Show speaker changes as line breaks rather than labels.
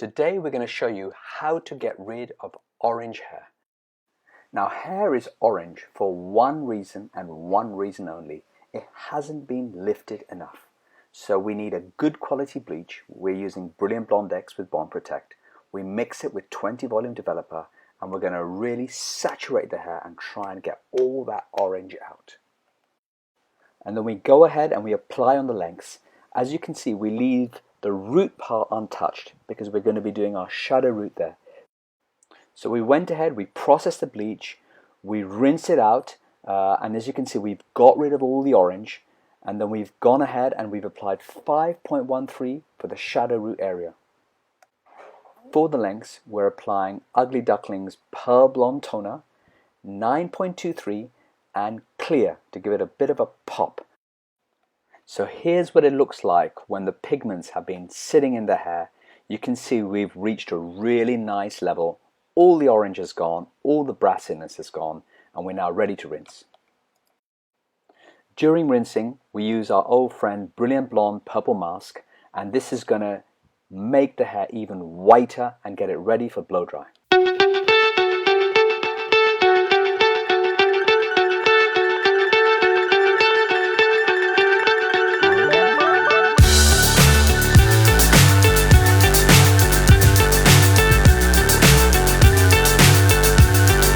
Today we're going to show you how to get rid of orange hair. Now, hair is orange for one reason and one reason only. It hasn't been lifted enough. So we need a good quality bleach. We're using Brilliant Blonde X with Bond Protect. We mix it with 20 volume developer and we're going to really saturate the hair and try and get all that orange out. And then we go ahead and we apply on the lengths. As you can see, we leave the root part untouched because we're going to be doing our shadow root there. So we went ahead, we processed the bleach, we rinsed it out, and as you can see, we've got rid of all the orange, and then we've gone ahead and we've applied 5.13 for the shadow root area. For the lengths, we're applying Ugly Duckling's Pearl Blonde Toner, 9.23, and Clear to give it a bit of a pop. So here's what it looks like when the pigments have been sitting in the hair. You can see we've reached a really nice level. All the orange is gone, all the brassiness is gone, and we're now ready to rinse. During rinsing, we use our old friend Brilliant Blonde Purple Mask, and this is going to make the hair even whiter and get it ready for blow dry.